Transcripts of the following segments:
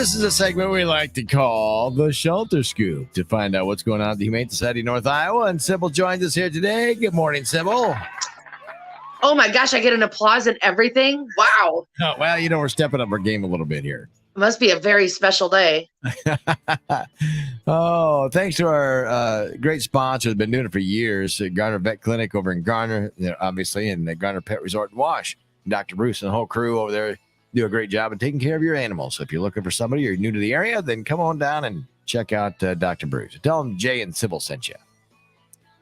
This is a segment we like to call the Shelter Scoop to find out what's going on at the Humane Society of North Iowa. And Sybil joins us here today. Good morning, Sybil. Oh my gosh, I get an applause and everything. Wow. Oh, well, we're stepping up our game a little bit here. It must be a very special day. Oh, thanks to our great sponsor. They've been doing it for years. Garner Vet Clinic over in Garner, obviously, and the Garner Pet Resort and Wash. Dr. Bruce and the whole crew over there do a great job of taking care of your animals. So if you're looking for somebody or you're new to the area, then come on down and check out Dr. Bruce. Tell him Jay and Sybil sent you.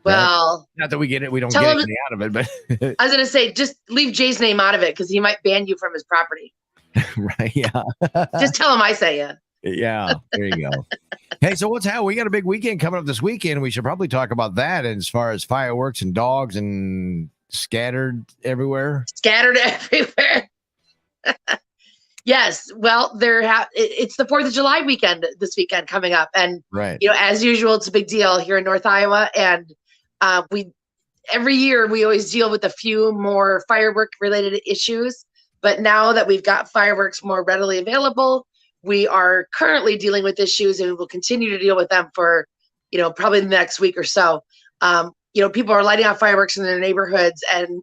Well, not that we get it. We don't get anything out of it, but I was going to say, just leave Jay's name out of it because he might ban you from his property. Right. Yeah. Just tell him I say it. Yeah. There you go. Hey, so what's how we got a big weekend coming up this weekend. We should probably talk about that as far as fireworks and dogs and scattered everywhere. Yes. Well, it's the 4th of July weekend this weekend coming up. And, right. As usual, it's a big deal here in North Iowa. And every year we always deal with a few more firework related issues. But now that we've got fireworks more readily available, we are currently dealing with issues and we will continue to deal with them for, probably the next week or so. People are lighting off fireworks in their neighborhoods and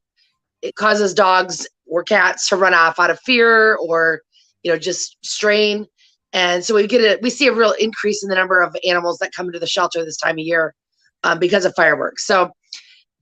it causes dogs or cats to run off out of fear or, just strain. And so we see a real increase in the number of animals that come into the shelter this time of year because of fireworks. So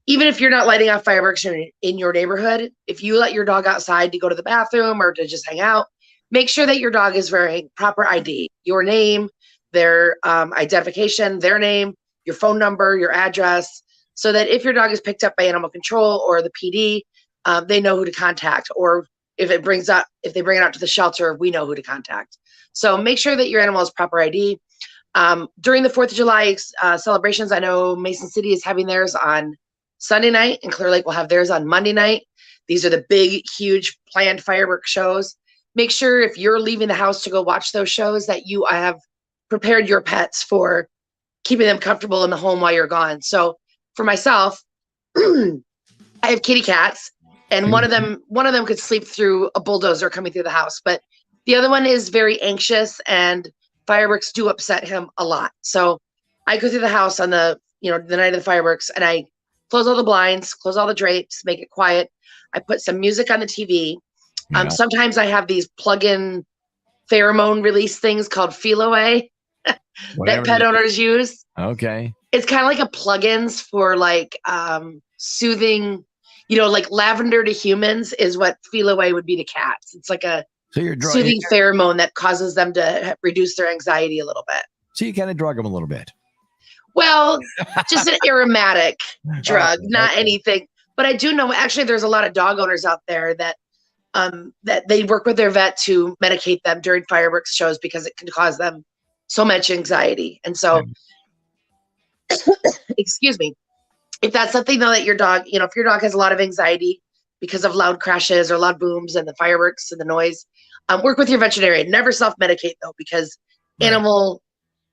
even if you're not lighting off fireworks in your neighborhood, if you let your dog outside to go to the bathroom or to just hang out, make sure that your dog is wearing proper ID, your name, their identification, their name, your phone number, your address, so that if your dog is picked up by animal control or the PD, they know who to contact. Or if they bring it out to the shelter, we know who to contact. So make sure that your animal has proper ID. During the 4th of July celebrations, I know Mason City is having theirs on Sunday night and Clear Lake will have theirs on Monday night. These are the big, huge planned fireworks shows. Make sure if you're leaving the house to go watch those shows that you have prepared your pets for keeping them comfortable in the home while you're gone. So for myself, I have kitty cats and one of them could sleep through a bulldozer coming through the house, but the other one is very anxious and fireworks do upset him a lot. So I go through the house on the night of the fireworks and I close all the blinds, close all the drapes, make it quiet. I put some music on the TV. Yeah. Sometimes I have these plug-in pheromone release things called Feel Away that pet owners use. Okay. It's kind of like a plugins for like soothing, like lavender to humans is what Feel Away would be to cats. It's like a soothing pheromone that causes them to reduce their anxiety a little bit. So you kind of drug them a little bit. Well, just an aromatic drug, not anything. But I do know actually there's a lot of dog owners out there that they work with their vet to medicate them during fireworks shows because it can cause them so much anxiety. And so, excuse me, if that's something though that your dog, if your dog has a lot of anxiety because of loud crashes or loud booms and the fireworks and the noise, work with your veterinarian. Never self-medicate though, because animal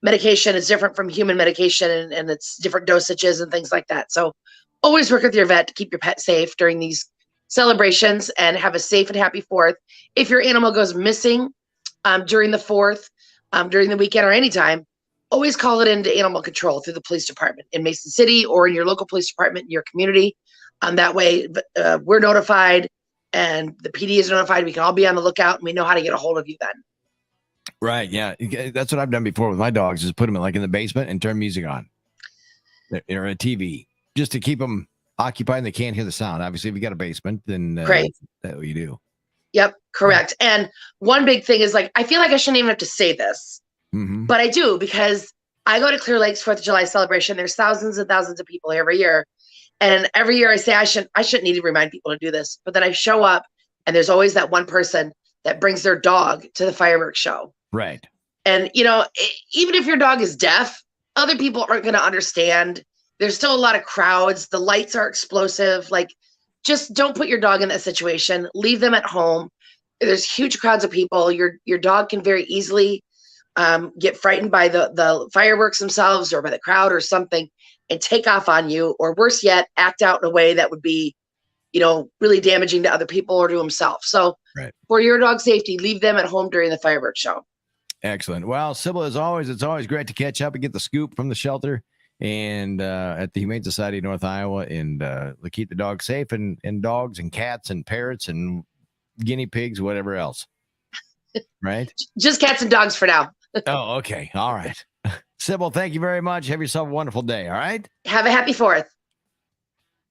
medication is different from human medication and it's different dosages and things like that. So always work with your vet to keep your pet safe during these celebrations and have a safe and happy 4th. If your animal goes missing during the 4th, during the weekend or anytime, always call it into animal control through the police department in Mason City or in your local police department in your community. That way we're notified and the PD is notified. We can all be on the lookout and we know how to get a hold of you then. Right. Yeah. That's what I've done before with my dogs is put them in the basement and turn music on or a TV just to keep them occupied and they can't hear the sound. Obviously, if you got a basement, then that's what you do. Yep. Correct. And one big thing is I feel like I shouldn't even have to say this, but I do because I go to Clear Lake's 4th of July celebration. There's thousands and thousands of people every year. And every year I say, I shouldn't need to remind people to do this, but then I show up and there's always that one person that brings their dog to the fireworks show. Right. And, even if your dog is deaf, other people aren't going to understand. There's still a lot of crowds. The lights are explosive. Just don't put your dog in that situation. Leave them at home. There's huge crowds of people. Your dog can very easily get frightened by the fireworks themselves or by the crowd or something and take off on you, or worse yet, act out in a way that would be, really damaging to other people or to himself. So for your dog's safety, leave them at home during the fireworks show. Excellent. Well, Sybil, as always, it's always great to catch up and get the scoop from the shelter and at the Humane Society of North Iowa, and keep the dogs safe, and dogs and cats and parrots and guinea pigs, whatever else. Right? Just cats and dogs for now. Oh, okay. All right. Sybil, thank you very much. Have yourself a wonderful day. All right. Have a happy 4th.